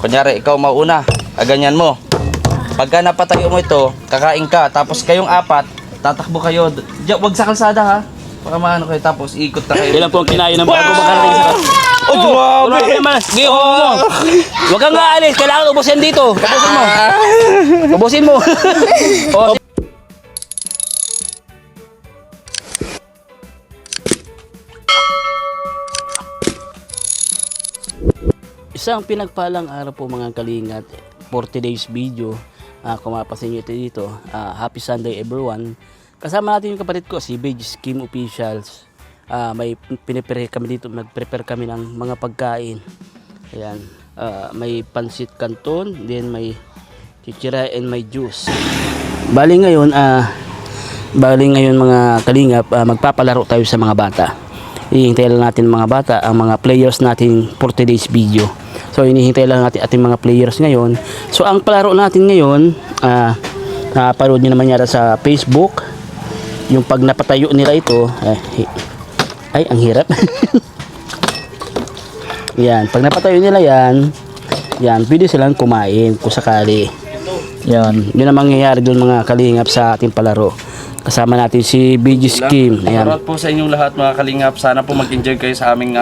Kunyari, ikaw mauna. Ganyan mo. Pagka napatayo mo ito, kakain ka. Tapos kayong apat, tatakbo kayo. Wag sa kalsada ha. Baka maano kayo. Tapos ikot na kayo. Ilan po ang kinain ng bago makarating sa Oh, grabe! Sige, mo. Huwag kang aalis. Kailangan ubusin dito. Ubusin mo. Ubusin mo. Oh, isang pinagpalang araw po mga kalingat, 40 days video. Kung mapasin nyo ito dito, happy Sunday everyone. Kasama natin yung kapatid ko, si Beige Skim Officials. May pinipere kami dito, mag-prepare kami ng mga pagkain. Ayan, may pansit canton, then may chichira and may juice. Bali ngayon mga kalingap, magpapalaro tayo sa mga bata. Ihintay lang natin mga bata, ang mga players natin 40 days video. So hinihintay lang natin ating mga players ngayon. So ang palaro natin ngayon, napanood nyo naman yata sa Facebook, yung pag napatayo nila ito, ay ang hirap. Yan, pag napatayo nila yan, pwede silang kumain kung sakali. Yan, yun ang mangyayari doon mga kalingap sa ating palaro. Kasama natin si BG Skim. Ayan. Shoutout po sa inyong lahat mga kalingap. Sana po mag-enjoy kayo sa aming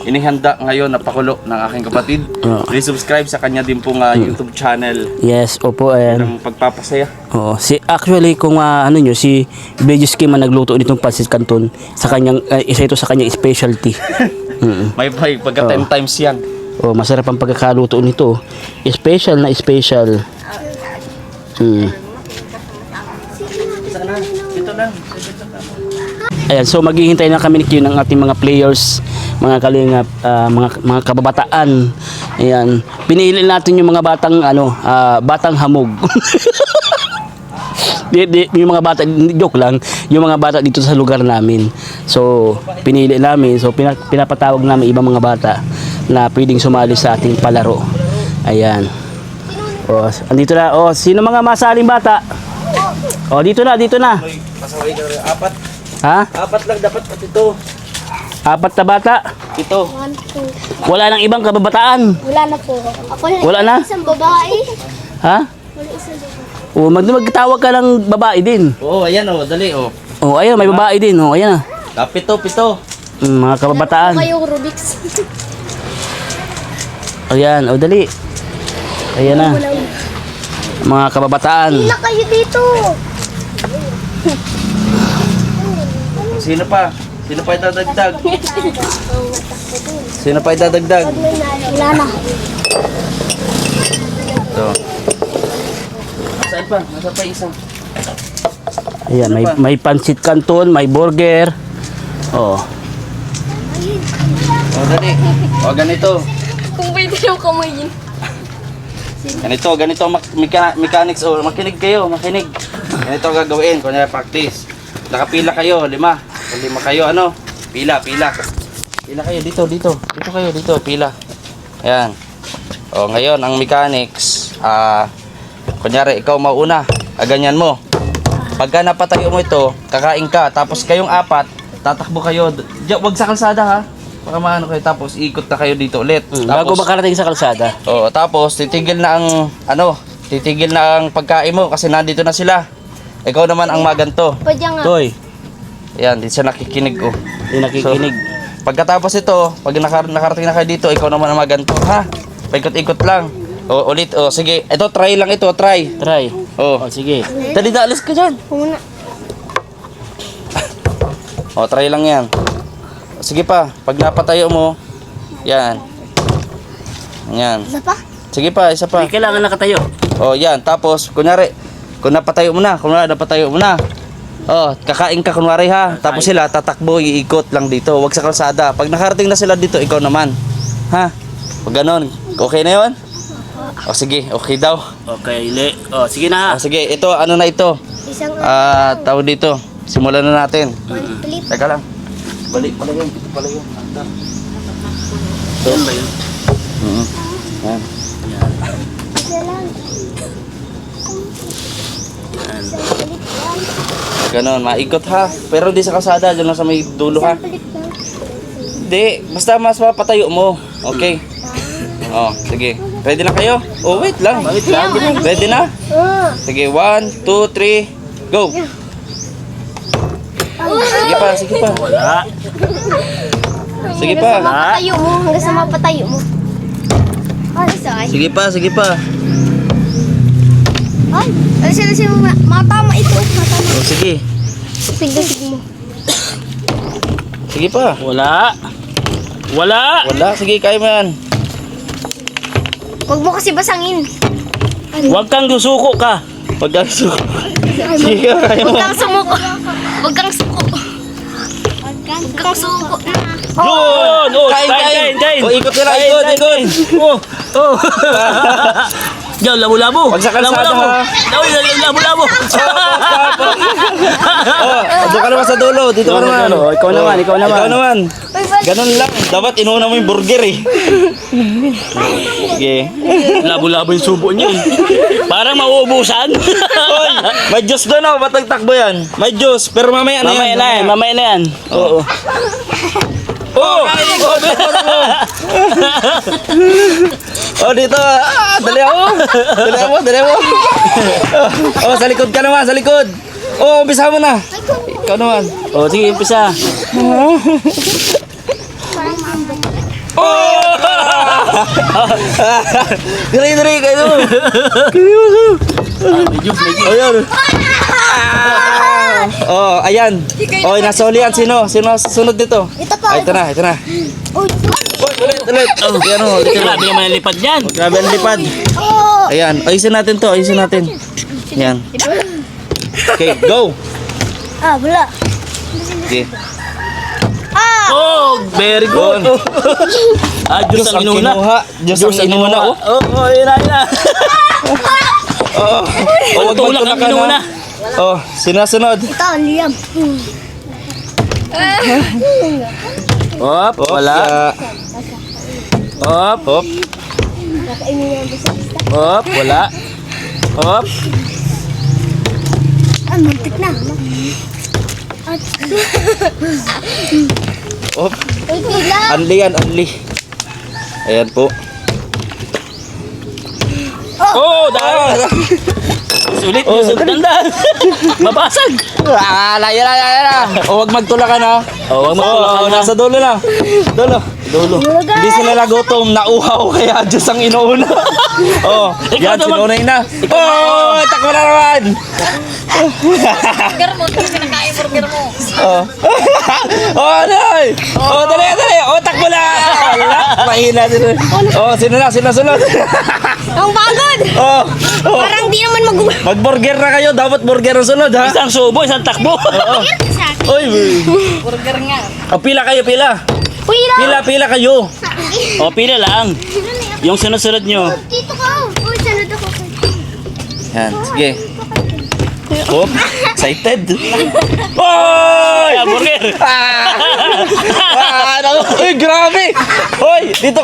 inihanda ngayon na pakulo ng aking kapatid. Please subscribe sa kanya din pong YouTube channel. Yes, opo. Ng pagpapasaya. Oo, actually kung si BG Skim ang nagluto nitong pansit canton, sa kanyang isa ito sa kanyang specialty. May pagka 10 times yan. Oh, masarap ang pagkakaluto nito. Special na special. Ito lang. Ayan, so maghihintay na kami ng ating mga players, mga kalingap, mga kababataan. Ayan, pinili natin yung mga batang batang hamog. Yung mga bata, joke lang, yung mga bata dito sa lugar namin. So pinili namin, so pinapatawag namin ibang mga bata na pwedeng sumali sa ating palaro. Ayan. Oh, andito na. Oh, sino mga masaling bata? Oh, dito na. Pasaway ka rin. Apat. Ha? Apat lang dapat at ito. Apat na bata? Ito. 1, 2. Wala nang ibang kababataan? Wala na po. Ako lang Wala na? isang babae. Ha? Wala isang babae. Oh, magtawag ka ng babae din. Oo, ayan oh, dali oh. Oh, ayun, may babae din. Oh, ayan. Pito. Mga kababataan. Kayong Rubik's. Ayan, oh, dali. Ayan na. Mga kababataan. Hila kayo dito. Sino pa? Sino pa idadagdag? Sino pa idadagdag? Wala na. Ito. Saan pa? Nasa pa isa. Ayan, may pansit canton, may burger. Oh. O, dali. O, ganito. Kung pwede yung kamayin. Ganito mechanics. O, makinig kayo, makinig. Ganito ang gagawin. Kunyari, practice. Nakapila kayo, 5. Kung 5 kayo, Pila. Pila kayo, dito. Dito kayo, pila. Ayan. O, ngayon, ang mechanics, kunyari, ikaw mauna. Ganyan mo. Pagka napatayo mo ito, kakain ka. Tapos kayong apat, tatakbo kayo. Wag sa kalsada ha. Baka maano kayo. Tapos ikot na kayo dito ulit. Bago makarating sa kalsada. Oo, tapos titigil na ang pagkain mo kasi nandito na sila. Ikaw naman ang maganto. Pwede nga. Toy, Ayan, di siya nakikinig ko. yung nakikinig. Pagkatapos ito, pag nakarating na kayo dito, ikaw naman ang maganto, ha? Paikot-ikot lang. O, ulit, sige. Ito, try lang ito, try. Try. Oh, Oh, sige. dali na, alis ka dyan. Una. O, try lang yan. Sige pa, pag napatayo mo, yan. Yan. Isa pa? Sige pa, isa pa. Ay, kailangan nakatayo. O, yan. Tapos, kunyari, kung napatayo mo na, kakain ka kunwari ha. Tapos sila tatakbo, iikot lang dito. Huwag sa kalsada. Pag nakarating na sila dito, ikaw naman. Ha? Pag ganon, okay na yun? O sige, okay daw. Okay, oh, sige na ha. O sige, ito, na ito? Isang Tawag dito. Simulan na natin. flip. Teka lang. Balik pala yun. Ito pala yun. Anda. Ito. Yan ba yun? Yan. Isa lang. Isang flip lang. Ganon, maikot ha. Pero di sa kalsada, dyan lang sa may dulo ha. Isang flip lang. Hindi, basta mas mapatayo mo. Okay. Oh, sige. Ready na kayo? Oh, wait lang. Ready na? Sige, 1, 2, 3, go! Sige pa, sige pa. Wala. Sige pa. Mapatayo mo, hanggang sa mapatayo mo. Ay, sorry. Sige pa, sige pa. Ay, alisin mo. Matama ito. Matama. Oh, sige. Sige mo. Sige pa. Wala. Wala. Wala, sige, kaya mo yan. Huwag mo kasi basangin. Huwag kang susuko ka. Pag sige, kaya mo. Huwag kang sumuko. Huwag kang suko. Huwag kang suko na. Yun! Oh, Kain. kain. Oh, ikot nila, ikot. Oh, oh. Yan, labo-labo. Pag sa kalsada, ha? Labo-labo. Oh, doon ka naman sa dulo. Dito ka naman. Ikaw naman. Ikaw naman. Ganun lang. Dapat inuuna mo yung burger eh. Sige. Labo-labo yung subo niya. Parang mauubusan. Oy, may juice doon oh. Ba't nagtakbo yan? May juice. Pero mamaya na yan. Mamaya na yan. Oo. Oh! Oh, dito. Dali mo. Oh, sa likod ka naman, sa likod. Oh, umpisa mo na. Ikaw naman. Oh, sige, umpisa. Oh! Dali kayo. Ayan. Oh, ayan. Oh, nasa ulian. Sino susunod dito? Ito pa. Ay, ito na. Uy. Ulit. Ayan o, Grabe naman ang lipad yan. grabe ang lipad. Oh. Ayan, ayusin natin to, Ayan. Okay, go. Ah, wala. Okay. Ah. Oh, very good. Good. Diyos ang inuna. Diyos ang inuna. Oh, yun na. Oh, wag Tulak ang magtulakan, inuna. ha? Oh, sinasunod. Ito, Liam. Hop, wala. Hop, Hop. hop, wala. Hop. Ah, muntik na. Hop. Uy, tila. Anli. Ayan po. Oh, dahil. Sulit, tandaan. Mabasag. Laya. Oh, wag magtulakan ha. Oh, wag magtulakan, ha? Nasa dulo na. Dulo. Hindi sila nagutom, nauhaw kaya Diyos ang inuuna. Oh, Ikaw yan, naman. sinunay na. Oh, takbo na naman. Burger mo, pinakain burger mo. Oh. Oh, ano? Oh, dali. Oh, takbo na. Wala, mahina sila. Oh, sino sunod? Ang pagod! Oh. Parang di naman Mag-burger na kayo, dapat burger ang sunod ha. Isang subo, isang takbo. Oy. Burger nga. Oh, pila kayo. Pila kayo. O, pila lang. Yung sunod-sunod nyo. Dito ka. Uy, sanod ako. Yan, sige. Oh, excited. Oy! Burger. Uy, grabe! Hoy, dito.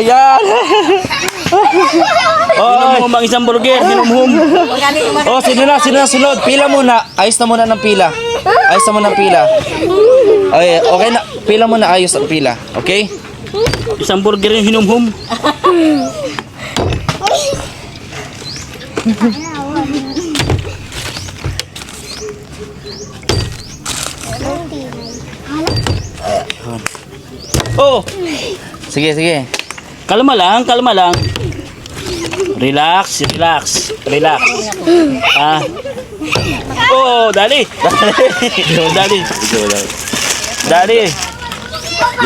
Ayan. Minumhum ang isang burger. Minumhum. Oh, sino na sunod? Pila muna. Ayos na muna ng pila. Okay na. Pila muna, ayos ang pila. Okay? Isang burger yung hinumhum. Oh! Sige. Kalma lang. Relax. Ah. Oh, dali. Dali.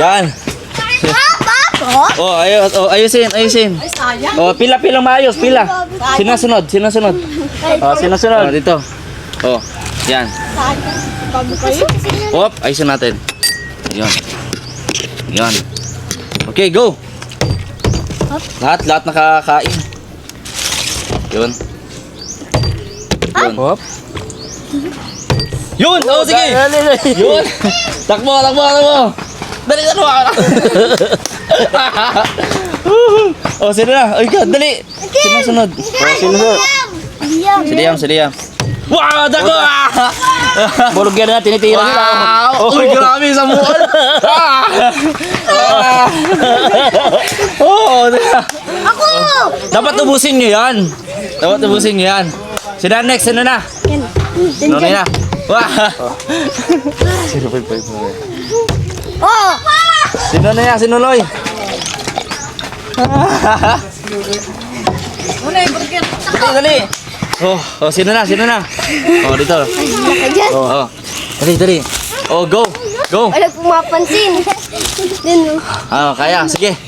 Yan. Oh, ayusin. Oh, pila maayos, pila. Sinasunod. Oh, sinasunod. Oh, dito. Oh, yan. Hop, ayusin natin. Yan. Okay, go. Lahat nakakain. Yun. Hop. Yun, oh sige. Yun. Takbo. Dali. Oh, sino na? Ay, God, dali. Sino sunod? Liam. Si Liam. Wow, dako! Bulog yan na tinitira nila. Wow! Uy, grabe sa muon! Oh, Ako! dapat ubusin nyo yan. Dapat ubusin nyo yan. Sino na next? Sino na? Yan. Sino na? Wah! Oh! Sino na yan? Sino Loy? Dali, dali. Oh, sino na? Sino na? Oh, dito. Baka dyan. Oh. Dali, dali. Oh, go. Go. Wala pumapansin. Yan, no? Kaya. Sige.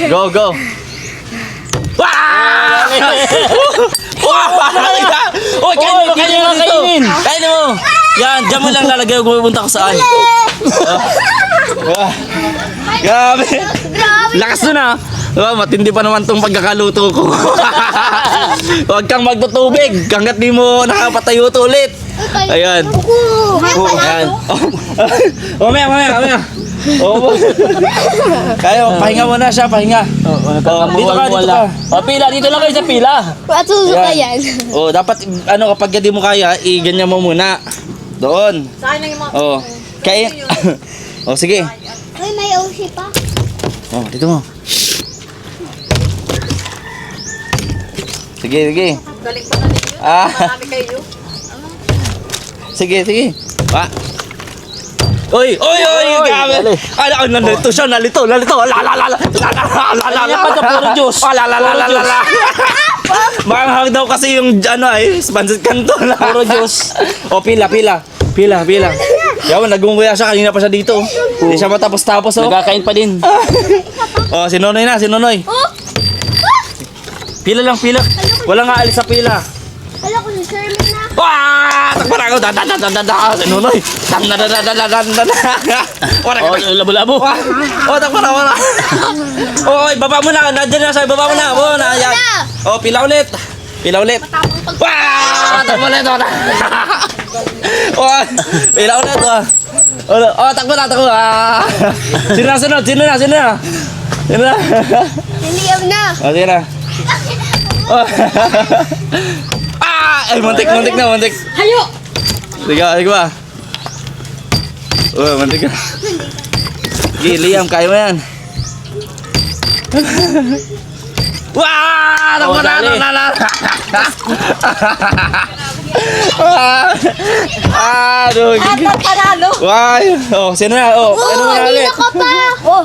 Go, go. Wah! Wah! Oh, kainin mo, kainin mo dito. Kainin mo. Yan, dyan mo lang lalagay kung pupunta ko saan. Grabe. Lakas nun ah. Matindi pa naman tong pagkakaluto ko. Huwag kang magtutubig hanggat di mo nakapatayuto ulit. Ayan. Ayan. Mamaya. Oh. Kaya, pahinga muna siya, pahinga. Dito ka. Pila, dito lang kayo sa pila. Matusuka yan. Oh, dapat kapag di mo kaya, ganyan mo muna. Doon. Oh. Kaya. Oh, sige. Uy, may OC pa. Oh, dito mo. Sige. Galing pa na ninyo. Marami kayo. Sige. Oy, grabe. Nalito siya, nalito. La. Yan pa ito, puro juice. La. Maanghang daw kasi yung sponsored kanto na. Puro juice. Oh, pila. Yawan, nagungguya siya, kanina pa siya dito. Hindi siya matapos-tapos, oh. Nagkakain pa din. Oh, si Nonoy na. Oh! Pila lang. Walang aalis sa pila. Wala ko si Sherman na. Wah! Takpan ako. Si Nonoy. Oh, labo-labo. Oh, takpan ako. Oh, baba mo na. Nandiyan na siya. Baba mo na. Oh, yan. Oh, pila ulit. Wah! Takpan ulit. Oh, pila ulit. Oh, takpan na. Sino na? Niliyam na. Oh, sige na. Oh. Ay, muntik na. Hayo! Sige ba? Oh, muntik na. Sige, Liam, kaya mo yan. Wah! Oh, dali. Aduh. Panalo! Wah, oh, sino na? Oh, ano na ulit? Ka pa.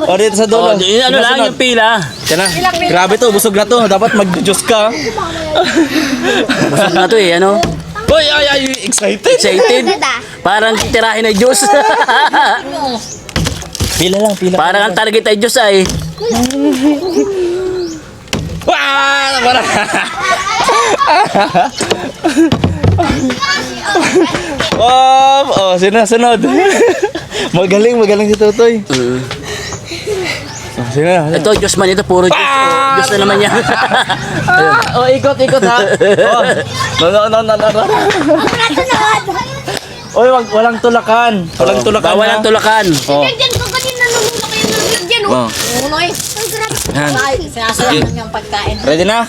Oh, dito sa dulo. Ano lang yung pila. Yan na. Grabe to, busog na to. Dapat mag-juice ka. Busog na to ano? Uy, ay, excited. Excited. Parang titirahin ay Diyos. Pila lang. Parang ang target ay Diyos ay. Wah! Parang... Oh, sunod. Magaling si Totoy. Oh, sino na? Ito Diyos man ito, puro Diyos. Oh, Diyos na naman yan. Oh, ikot ha. Oh. No. Oy, walang tulakan. Bawal ang tulakan. Oh. Diyan ko kanina nanulog kayo ng dyan. Oh. Unoy! Yan. Ay, sinasayan lang yung pagkain. Ready na?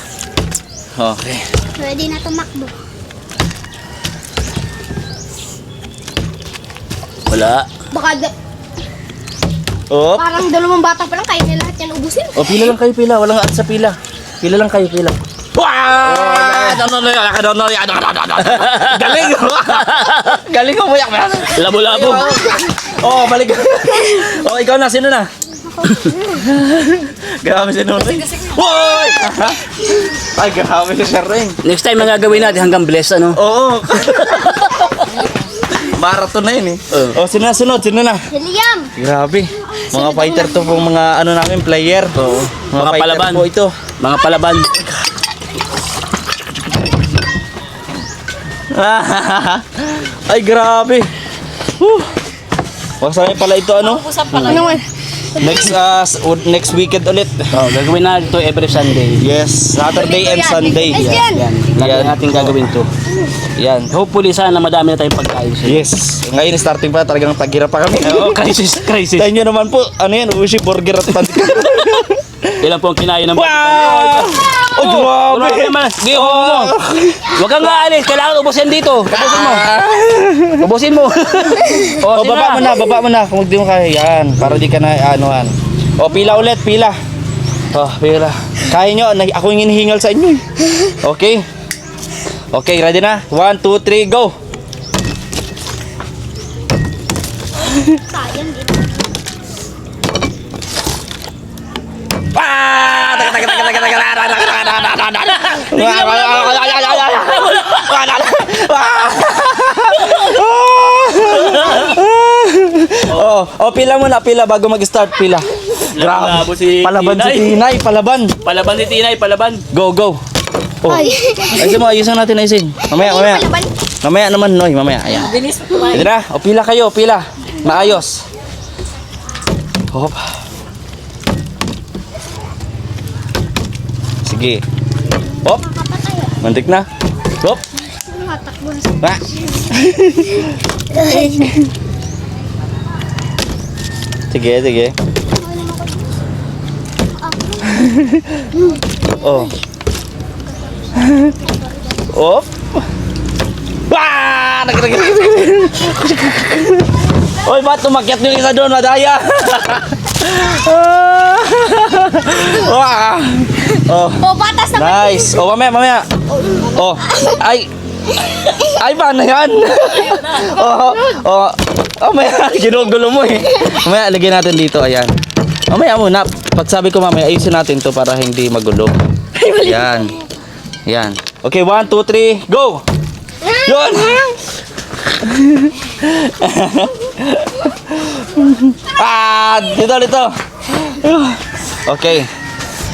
Okay. Pwede na tumakbo. Wala. Baka Oh. parang dalawang bata pa lang kaya na lahat yan ubusin. Oh, pila lang kayo, pila. Walang at sa pila. Pila lang kayo, pila. Wah! Galing! Galing mo, muyak. Labo-labo. Oh, balik. Oh, ikaw na. Sino na? Grabe si Nonoy. Woy! Ay, grabe si Sir Ring. Next time ang gagawin natin hanggang bless ano. Oo. Marathon na yun eh. Oh, sino na? Sino na? Liam! Grabe. Mga fighter to po, mga namin, player. Oo. Mga Mga fighter palaban. po ito. Mga palaban. Ay, grabe. Masaya pala ito, ano? Usap pala. Next weekend ulit. Oh, gagawin natin ito every Sunday. Yes, Saturday and Sunday. Yan. Yan. Lagi natin gagawin to. Yan. Hopefully sana madami na tayong pagkain. Yes. Ngayon, starting pa, talagang tagira pa kami. Oh, crisis. Tayo nyo naman po, ano yan, Ushi Burger at Pandit. Ilan po ang kinain ng Wow! Oh, grabe. Sige, mo. Huwag kang aalis. Kailangan ubusin dito. Ubusin mo. Ubusin mo. Oh, baba mo na. Kung di mo kaya, yan. Para di ka na, anuhan. Oh, pila ulit, pila. Oh, pila. Kaya nyo, ako yung hinihingal sa inyo. Okay. Okay, ready na? 1, 2, 3, go. Sayang dito. Oh, pila muna, pila bago mag-start, pila. Labo si Palaban si Tinay, palaban. Palaban si Tinay, palaban. Go, go. Oh. Ayusin natin, ayusin. Mamaya. Palaban. Mamaya naman, Noy, mamaya. Ayan. Bilis mo kumain. Ito na, o pila kayo, pila. Maayos. Hop. Sige. Hop. Mantik na. Hop. Matakbo na Ah. Sige, sige. Oh. Hop. Ah! Oy, ba't tumakyat yung isa doon, madaya? Wah! Oh, Oh, patas naman. nice. Oh, mamaya. Oh, ay. Ay, paano yan? Mamaya, ginugulo mo eh. Mamaya, lagyan natin dito, ayan. Mamaya muna, pag sabi ko mamaya, ayusin natin to para hindi magulo. Yan. Yan. Okay, 1, 2, 3, go! Yun! Dito. Okay.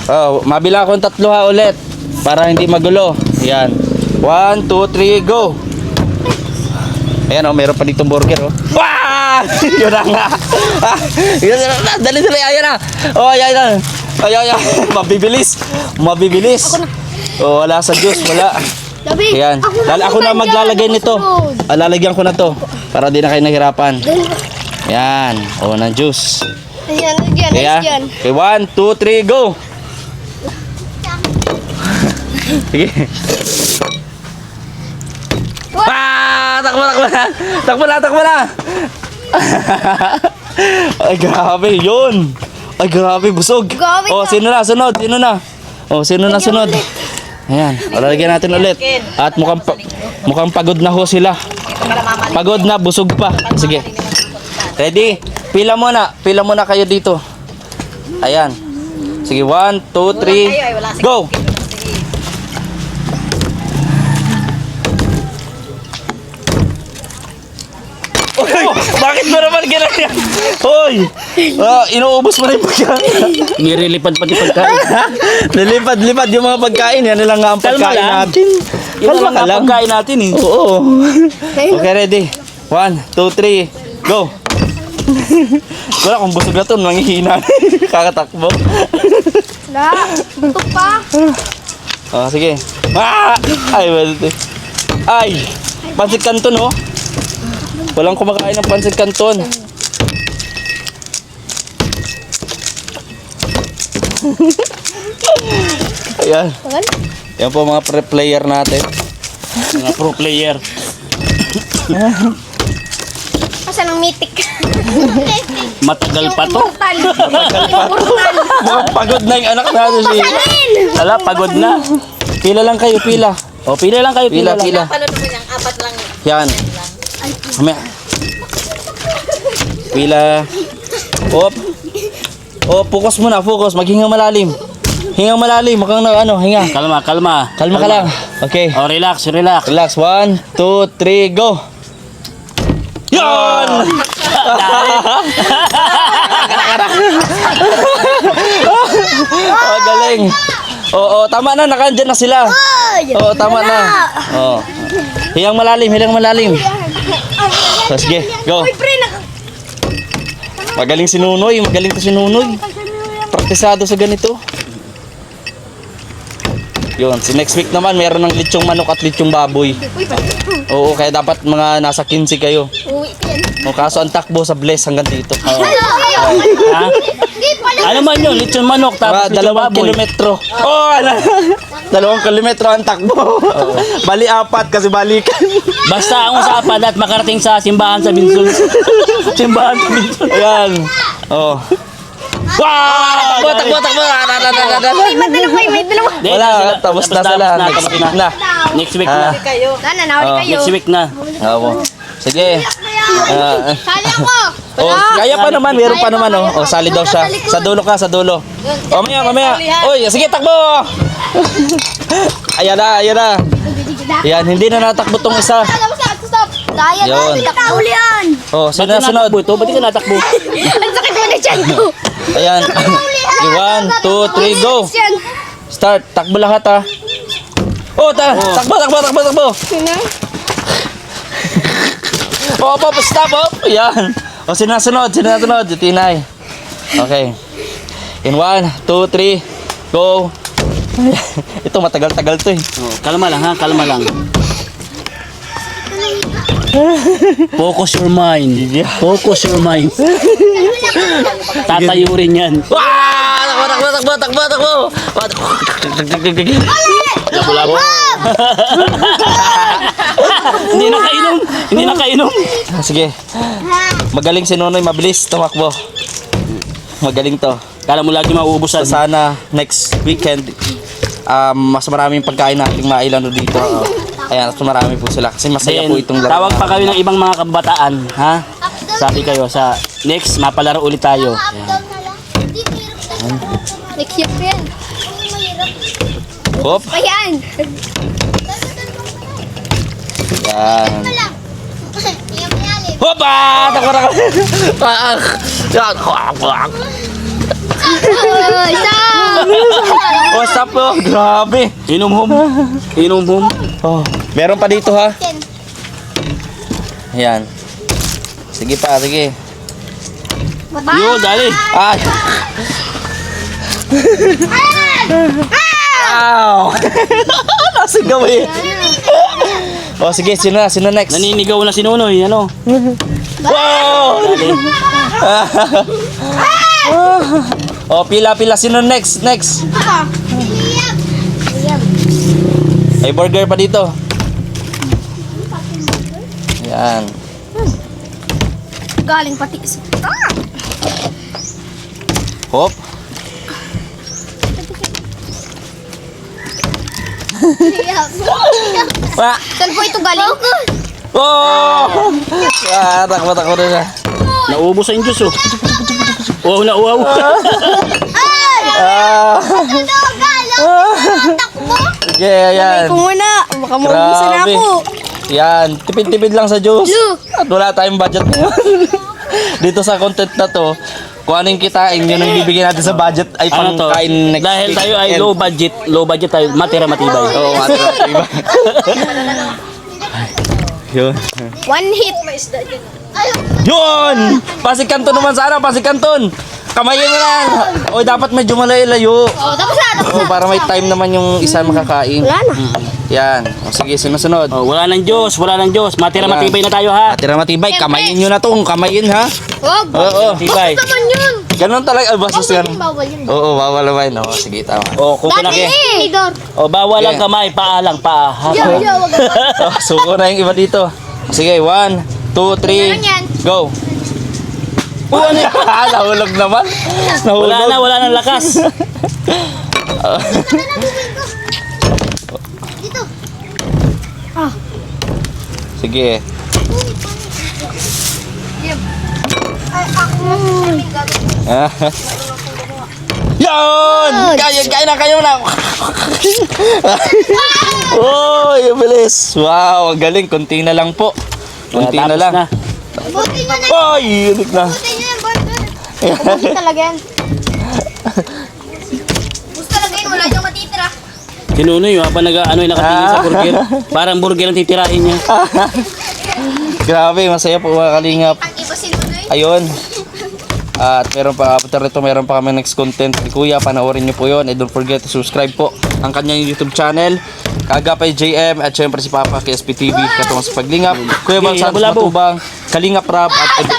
Oh, mabila akong 3 ha ulit para hindi magulo. Yan. 1, 2, 3, go! Ayan oh, meron pa dito burger oh. Wah! Yun na nga. Yun na. Dali, ayan na. Oh, ayan na. Ayan. Mabibilis. Oh, wala sa juice, wala. Labi, Ayan. Ako na maglalagay nito. Lalagyan ko na to para di na kayo nahirapan. Yan. Oh, ng juice. Ayan, ayan, Kaya, ayan. okay, 1, 2, 3, go! Sige. Takbo na! Ay, grabe, yun! Ay, grabe, busog! Grabe Oh, ka. sino na? Oh, sino na sunod? Ayan, lalagyan natin ulit. At mukhang pagod na ho sila. Pagod na, busog pa. Sige. Ready? Pila muna kayo dito. Ayan. Sige, 1, 2, 3, go! Oh, bakit mo naman ganyan? Hoy! Inuubos mo na yung pagkain. Nirilipan pati pagkain. Nilipad yung mga pagkain. Yan lang nga ang Kalma pagkain lang. natin. Yan Kalma lang ka ang lang. pagkain natin eh. Oo. Okay, ready? 1, 2, 3, go! Wala kung busog na to, nanghihina. Kakatakbo. Wala, butok pa. Oh, sige. Ay! Pansit Canton, oh. Walang kumakain ng pansit Canton. Ayan. Yan po mga pre-player natin. Mga pro player. Asan ang mitik? Matagal pa to. Mukhang pagod na yung anak natin si... Ala, pagod na. Pila lang kayo, pila. O, pila lang kayo, pila lang. Pila. Paano naman yung 4 lang? Yan. Mamaya. Pila. Op. Oh, focus muna, focus. Maghinga malalim. Hinga malalim. Mukhang na ano, hinga. Kalma. Kalma ka lang. Okay. O, relax. Relax. 1, 2, 3, go. Yon! Oh, galing. Oo, tama na. Nakandyan na sila. Oo, tama na. Oo. Hingang malalim. So, sige, go. Magaling si Nunoy. Magaling to si Nunoy. Praktisado sa ganito. Yun, si next week naman meron ng litsong manok at litsong baboy. Oo, kaya dapat mga nasa 15 kayo. Uwi ka yan. O kaso ang takbo sa Bless hanggang dito. Ha? Hindi pala. Ano man yun? Lechon manok tapos lechon 2 baboy. kilometro. Oh, ano? 2 kilometro ang takbo. Bali 4 kasi balikan. Basta ang usapan at makarating sa simbahan sa Binsul. Simbahan sa Binsul. Ayan. Oh. Wow! Takbo. May dalawa. Wala, tapos na sila. Next week na. Next week na. Kayo. Sana, nahuli Ah, kayo. Next week na. Oo. Sige. Sali ako. Oh, kaya pa naman, meron pa naman oh. Oh, sali daw siya. Sa dulo ka, sa dulo. Oh, mamaya. Oy, sige takbo. Ayan na. Ayan, hindi na natakbo tong isa. Stop. Daya Yun. na. Takaulian. Oh, Ba't sunod. natakbo ito? Ba't ka natakbo? Ang sakit mo na dyan ko. Ayan. 1, 2, 3, go. Start. Takbo lahat ha. Oh, takbo. Oh, stop. Oh, ayan. Oh, sinasunod. Tinay. Okay. In 1, 2, 3, go. Ito, matagal-tagal to eh. Oh, kalma lang ha, kalma lang. Focus your mind. Focus your mind. Tatayo rin yan. Takbo. Labo-labo. Hindi na kainom. Sige. Magaling si Nonoy, mabilis tumakbo. Magaling to. Kala mo lagi mauubusan. So, sana next weekend mas maraming pagkain nating mailano dito. Ayan, mas marami po sila kasi masaya Then, po itong laro. tawag pa kayo ng ibang mga kabataan, ha? Sabi kayo sa next mapalaro ulit tayo. Ayan. Next year pa yan. Hop. Pa yan. Yan. Hop! Takbo. Oh, stop po. Grabe. Inom home. Oh, meron pa dito ha. Ayan. Sige pa, sige. Yo, dali. Ay. Ow! Nasigaw eh. Oh, sige, sino next? Naninigaw na si Nonoy, ano? Wow! Dali. Oh, pila. Sino next? May burger pa dito. Yan. Galing pati sa... Hop. Wah! Saan po ito galing? Oh! Takbo na siya. Naubos ang Diyos, oh. Uwaw na uwaw. Ah! Takbo. Sige, ayan. muna. Baka maubusan Grabe. Yan, tipid-tipid lang sa juice. At wala tayong budget ngayon. Dito sa content na to, kung ano yung kitain, yun ang bibigyan natin sa budget ay Ano to? pangkain next Dahil tayo ay weekend. low budget tayo, matira matibay. Oo, diba? Yun. One hit. Yun! Pasig Canton naman sana, Pasig Canton! Kamayin mo lang! O, dapat medyo malayo-layo. Oh, tapos na. O, para may time naman yung isa makakain. Wala na. Yan. O, sige, sunod. Oh, wala nang Diyos. Matira matibay na tayo, ha? Atira matibay, kamayin nyo na to. Kamayin ha. Wag. Oo. Matibay. Naman yun. Ganon talaga. Basta ganun. Bawal yun. Oo, bawal naman. O, sige, tama. Oh, kukunaki. Tinidor. Oh, bawal lang Yeah. kamay, paa lang, paa. Ha? Wag. O, suko na yung iba dito. Sige, 1, 2, 3, yan. go. Ano yan? Nahulog naman. Nahulog. Wala nang lakas. Dito. Sige. Ay, ako. Yun! Kaya na. Oh, yung bilis. Wow, ang galing. Kunti na lang po. Kunti na Tapos lang. Buti nyo na. Ay, ulit na. Buti nyo yung burger. Buti talaga yan. Gusto talaga yun. Wala yung matitira. Sinunoy, habang nakatingin sa burger. Parang burger ang titirahin niya. Grabe, masaya po mga kalingap. Ang iba sinunoy. Ayun. At meron pa, after nito, meron pa kami next content ni Kuya. Panoorin nyo po yun. And don't forget to subscribe po ang kanyang YouTube channel. Kagapay JM at syempre si Papa KSP TV. Katungos sa paglingap. Kuya Bang Santos Matubang, Kalingap Rap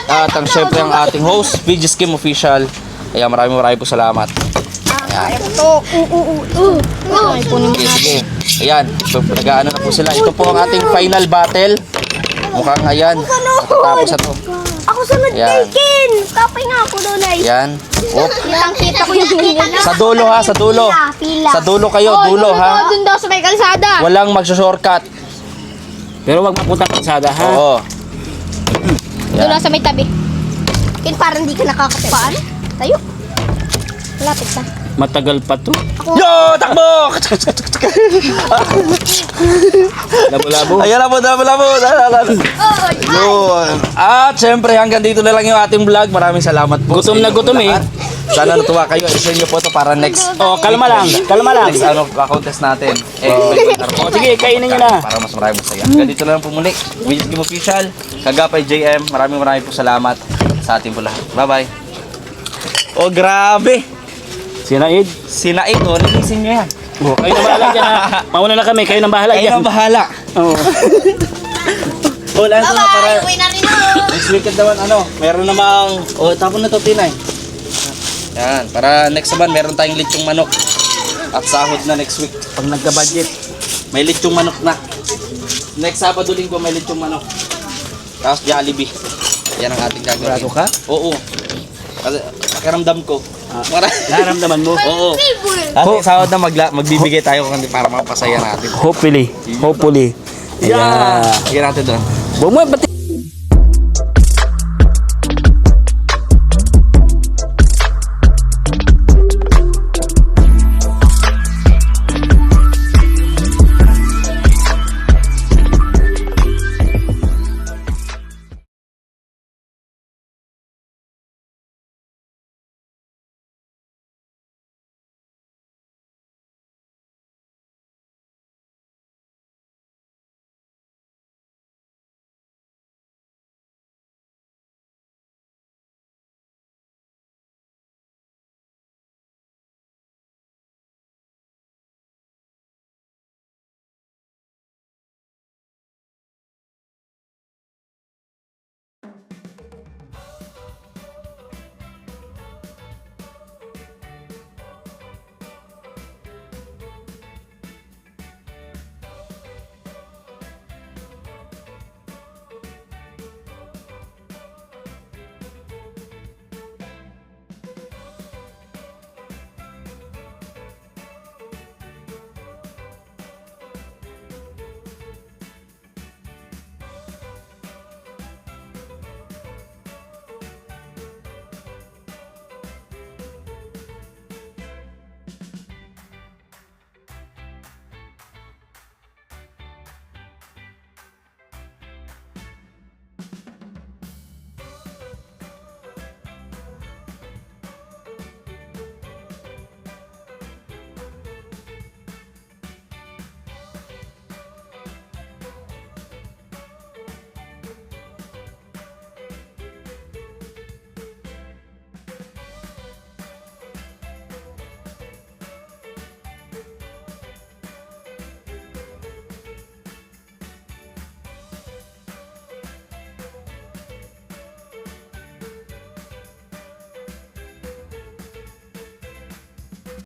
at ang syempre ang ating host, VG's Kim Official. Kaya maraming po salamat. Sige. Ayan, so nag-aano na po sila. Ito po ang ating final battle. Mukhang ayan, matatapos na to. Ako sunod Yan. Ken. Kapay nga ako doon ay. Ayan. Op. Kitang-kita ko yung pila. Sa dulo ha, sa dulo. Pila. Sa dulo kayo, dulo ha. Doon daw sa may kalsada. Walang magsushortcut. Pero wag mapunta kalsada ha. Oo. Doon daw sa may tabi. Ken, parang hindi ka nakakapit. Paano? Tayo. Malapit na. Matagal pa to. Yo, takbo! Labo-labo. Ayan na po, labo. Yun. At syempre, hanggang dito na lang yung ating vlog. Maraming salamat po. Gutom na gutom eh. Sana natuwa kayo. I-share nyo po ito para next. Oh, kalma lang. Kalma lang. Next contest natin. Oh, sige, kainin nyo na. Para mas maraming masaya. Hanggang dito na lang po muli. VG's Kim Official, Kagapay JM. Maraming po salamat sa ating po lahat. Bye-bye. Oh, grabe. Sinaid. Sinaid, oh. Nilisin nyo yan. Oh, kayo na bahala dyan ha. Mauna na kami, kayo na bahala Kayo dyan. na bahala. Oo. Oh, lang na para Uwi na rin ako. next weekend naman meron namang tapon na to tinay. Yan, para next naman meron tayong lechong manok. At sahod na next week. Pag nagka-budget. May lechong manok na. Next Sabado linggo may lechong manok. Tapos Jollibee. Yan ang ating gagawin. Sigurado ka? Oo. Kasi pakiramdam ko. Naramdaman mo? Oo. Kasi sahod na magbibigay tayo para mapasaya natin. Hopefully. Yeah. Sige natin doon. Huwag mo, ba't